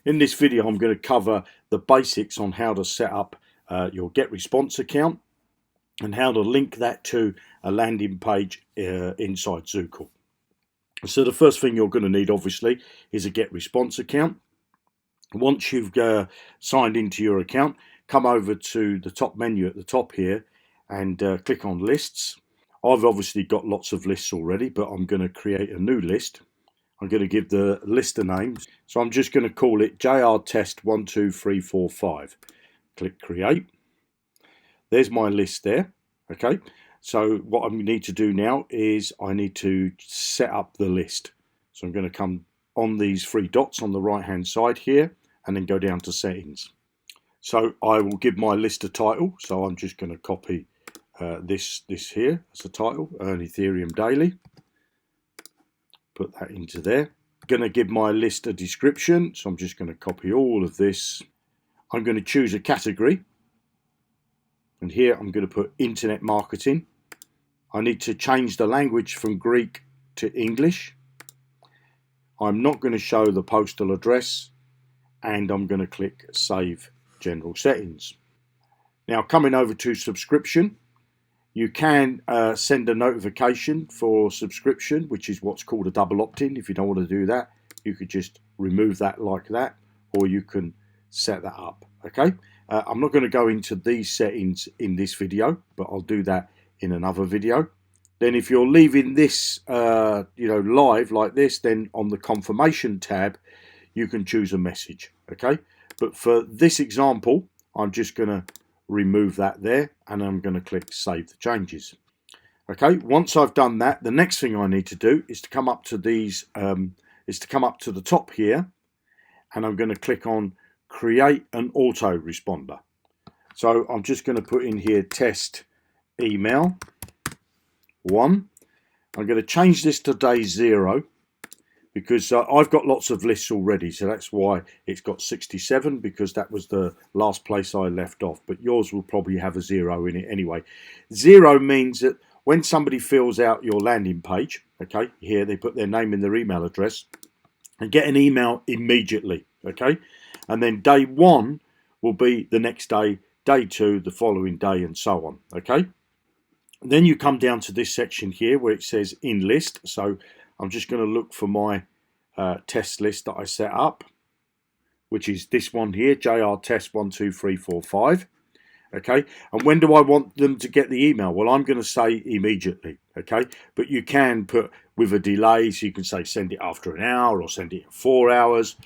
In this video, I'm going to cover the basics on how to set up your GetResponse account and how to link that to a landing page inside Zukul. So the first thing you're going to need, obviously, is a GetResponse account. Once you've signed into your account, come over to the top menu at the top here and click on Lists. I've obviously got lots of lists already, but I'm going to create a new list. I'm going to give the list a name. So I'm just going to call it JR Test 1, 2, 3, 4, 5. Click Create. There's my list there. Okay. So what I need to do now is I need to set up the list. So I'm going to come on these three dots on the right hand side here and then go down to Settings. So I will give my list a title. So I'm just going to copy this here as a title, Earn Ethereum Daily. Put that into there. Going to give my list a description, so I'm just going to copy all of this. I'm going to choose a category, and here I'm going to put internet marketing. I need to change the language from Greek to English. I'm not going to show the postal address, and I'm going to click Save General Settings. Now, coming over to subscription, you can send a notification for subscription, which is what's called a double opt-in. If you don't want to do that, you could just remove that like that, or you can set that up. Okay, I'm not going to go into these settings in this video, but I'll do that in another video. Then if you're leaving this live like this, then on the confirmation tab, you can choose a message. Okay, but for this example, I'm just going to remove that there, and I'm going to click Save the Changes. Okay, once I've done that, the next thing I need to do is to come up to these to the top here, and I'm going to click on Create an Autoresponder. So I'm just going to put in here Test Email 1. I'm going to change this to day 0 because I've got lots of lists already, so that's why it's got 67, because that was the last place I left off, but yours will probably have a 0 in it anyway. 0 means that when somebody fills out your landing page, okay, here they put their name and their email address and get an email immediately, okay, and then day 1 will be the next day, day 2 the following day, and so on, okay. And then you come down to this section here where it says In List, so I'm just going to look for my test list that I set up, which is this one here, JR Test 1, 2, 3, 4, 5. Okay, and when do I want them to get the email? Well, I'm going to say immediately. Okay, but you can put with a delay, so you can say send it after an hour, or send it in 4 hours,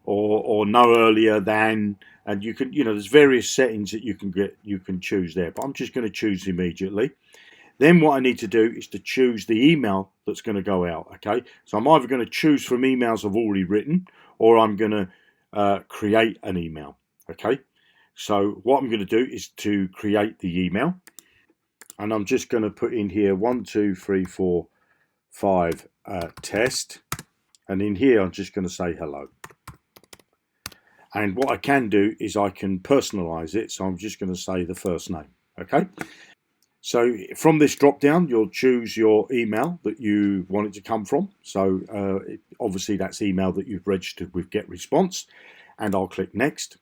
or no earlier than. And you can, there's various settings that you can choose there. But I'm just going to choose immediately. Then what I need to do is to choose the email that's going to go out, okay? So I'm either going to choose from emails I've already written, or I'm going to create an email, okay? So what I'm going to do is to create the email, and I'm just going to put in here 1, 2, 3, 4, 5 test, and in here I'm just going to say hello. And what I can do is I can personalize it, so I'm just going to say the first name, okay? So from this drop down, you'll choose your email that you want it to come from. So obviously that's email that you've registered with GetResponse, and I'll click Next.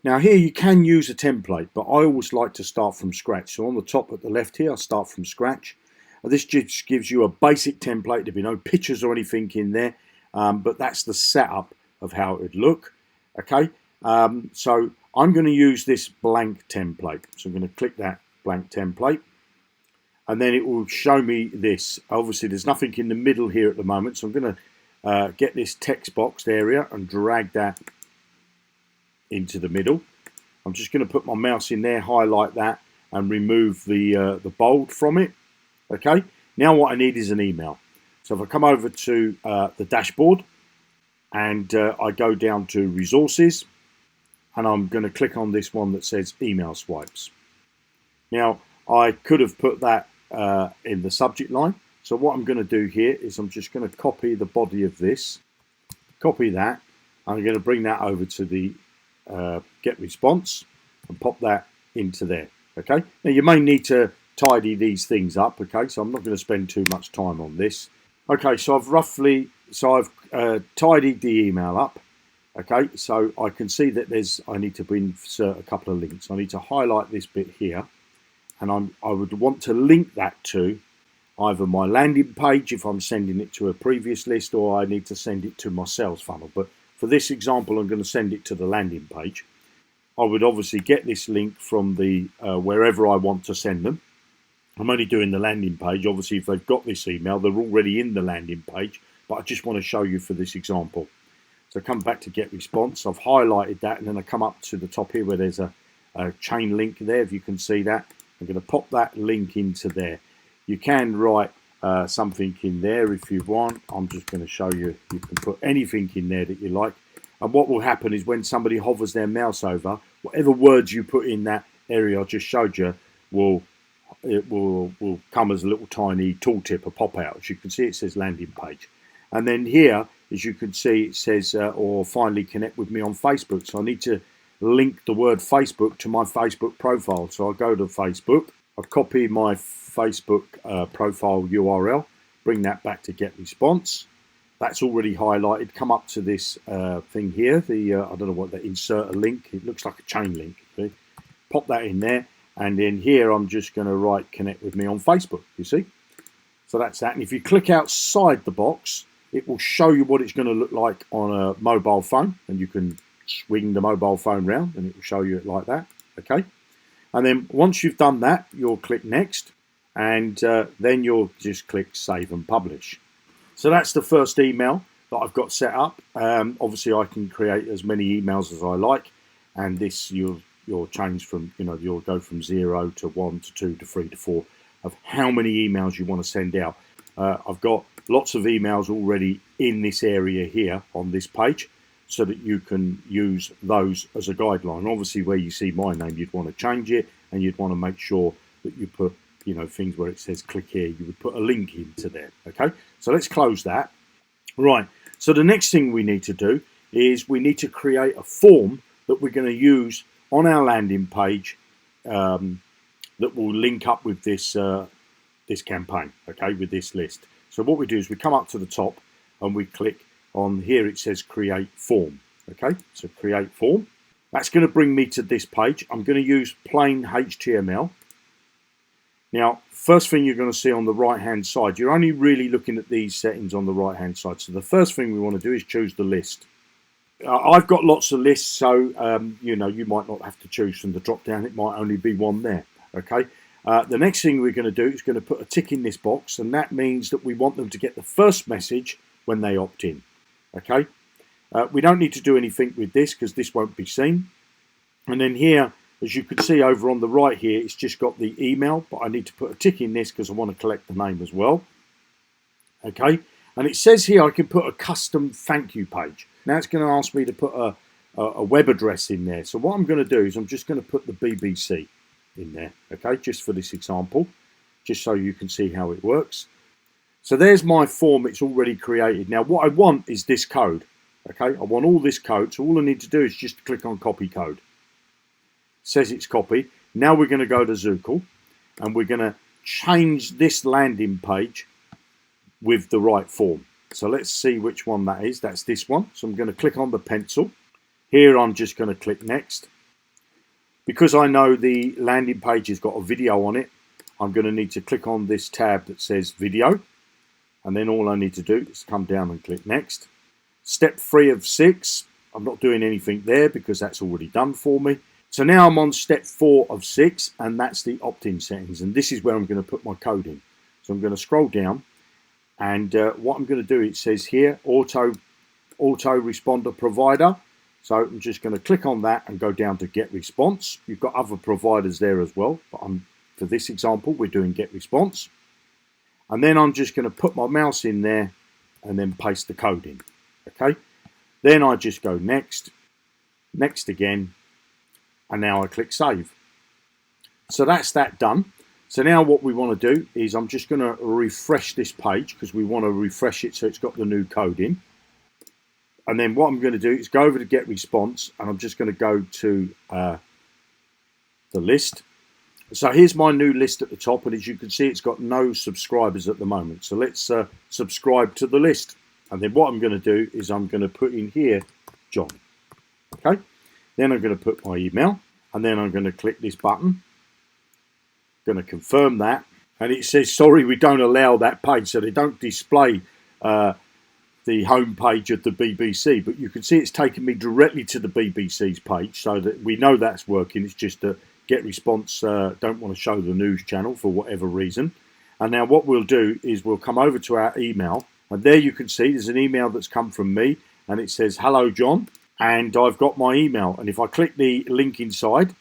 Now here you can use a template, but I always like to start from scratch. So on the top at the left here, I'll start from scratch. This just gives you a basic template. There'll be no pictures or anything in there, but that's the setup of how it would look. Okay, so I'm going to use this blank template. So I'm going to click that blank template, and then it will show me this. Obviously there's nothing in the middle here at the moment, so I'm going to get this text box area and drag that into the middle. I'm just going to put my mouse in there, highlight that, and remove the bold from it. Okay, now what I need is an email. So if I come over to the dashboard, and I go down to Resources, and I'm going to click on this one that says Email Swipes. Now, I could have put that in the subject line. So what I'm going to do here is I'm just going to copy the body of this, copy that. I'm going to bring that over to the GetResponse and pop that into there. Okay. Now you may need to tidy these things up. Okay. So I'm not going to spend too much time on this. Okay. So I've tidied the email up. Okay, so I can see that I need to insert a couple of links. I need to highlight this bit here, and I would want to link that to either my landing page if I'm sending it to a previous list, or I need to send it to my sales funnel. But for this example, I'm going to send it to the landing page. I would obviously get this link from the wherever I want to send them. I'm only doing the landing page. Obviously, if they've got this email, they're already in the landing page, but I just want to show you for this example. So come back to get response. I've highlighted that, and then I come up to the top here where there's a chain link there, if you can see that. I'm going to pop that link into there. You can write something in there if you want. I'm just going to show you. You can put anything in there that you like. And what will happen is when somebody hovers their mouse over, whatever words you put in that area I just showed you will come as a little tiny tooltip, a pop out. As you can see, it says landing page. And then here, as you can see, it says, or finally connect with me on Facebook. So I need to link the word Facebook to my Facebook profile. So I go to Facebook, I copy my Facebook profile URL, bring that back to get response. That's already highlighted. Come up to this thing here, I don't know what that, insert a link. It looks like a chain link. Okay? Pop that in there. And in here, I'm just going to write connect with me on Facebook, you see? So that's that. And if you click outside the box, it will show you what it's going to look like on a mobile phone, and you can swing the mobile phone round and it will show you it like that. Okay, and then once you've done that, you'll click next, and then you'll just click save and publish. So that's the first email that I've got set up. Obviously I can create as many emails as I like, and this you'll change from, you'll go from 0 to 1 to 2 to 3 to 4 of how many emails you want to send out. I've got lots of emails already in this area here on this page, so that you can use those as a guideline. Obviously, where you see my name, you'd want to change it, and you'd want to make sure that you put, things where it says click here, you would put a link into there. Okay, so let's close that. Right, so the next thing we need to do is we need to create a form that we're going to use on our landing page that will link up with this this campaign, okay, with this list. So what we do is we come up to the top and we click on here, it says create form. Okay, so create form. That's going to bring me to this page. I'm going to use plain HTML. Now, first thing you're going to see on the right hand side, you're only really looking at these settings on the right hand side. So the first thing we want to do is choose the list. I've got lots of lists, so you might not have to choose from the drop down. It might only be one there. Okay. The next thing we're going to do is going to put a tick in this box, and that means that we want them to get the first message when they opt in. Okay, we don't need to do anything with this because this won't be seen. And then here, as you can see over on the right here, it's just got the email, but I need to put a tick in this because I want to collect the name as well. Okay, and it says here I can put a custom thank you page. Now it's going to ask me to put a web address in there. So what I'm going to do is I'm just going to put the BBC in there, okay, just for this example, just so you can see how it works. So there's my form, it's already created. Now what I want is this code, okay, I want all this code, so all I need to do is just click on copy code. It says it's copied. Now we're going to go to Zukul, and we're going to change this landing page with the right form. So let's see which one that is. That's this one. So I'm going to click on the pencil. Here I'm just going to click next. Because I know the landing page has got a video on it, I'm going to need to click on this tab that says video. And then all I need to do is come down and click next. Step 3 of 6. I'm not doing anything there because that's already done for me. So now I'm on step 4 of 6, and that's the opt-in settings. And this is where I'm going to put my code in. So I'm going to scroll down, and what I'm going to do, it says here, Autoresponder provider. So I'm just going to click on that and go down to get response. You've got other providers there as well, but for this example, we're doing get response. And then I'm just going to put my mouse in there and then paste the code in. Okay. Then I just go next, next again, and now I click save. So that's that done. So now what we want to do is I'm just going to refresh this page because we want to refresh it so it's got the new code in. And then what I'm going to do is go over to get response, and I'm just going to go to the list. So here's my new list at the top, and as you can see, it's got no subscribers at the moment. So let's subscribe to the list. And then what I'm going to do is I'm going to put in here John. Okay, then I'm going to put my email, and then I'm going to click this button. Going to confirm that, and it says sorry, we don't allow that page, so they don't display the home page of the BBC, but you can see it's taken me directly to the BBC's page, so that we know that's working. It's just that GetResponse don't want to show the news channel for whatever reason. And now what we'll do is we'll come over to our email, and there you can see there's an email that's come from me, and it says hello John, and I've got my email, and if I click the link inside,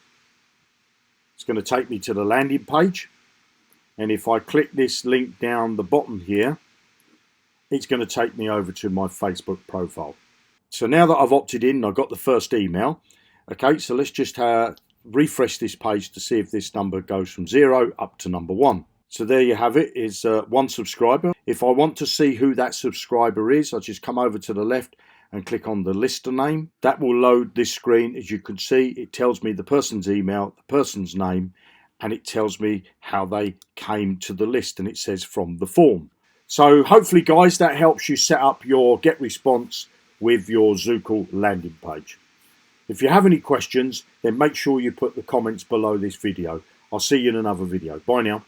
it's going to take me to the landing page, and if I click this link down the bottom here, it's going to take me over to my Facebook profile. So now that I've opted in, I've got the first email. Okay, so let's just refresh this page to see if this number goes from 0 up to number 1. So there you have it, is one subscriber. If I want to see who that subscriber is, I just come over to the left and click on the lister name. That will load this screen. As you can see, it tells me the person's email, the person's name, and it tells me how they came to the list, and it says from the form. So hopefully, guys, that helps you set up your GetResponse with your Zukul landing page. If you have any questions, then make sure you put the comments below this video. I'll see you in another video. Bye now.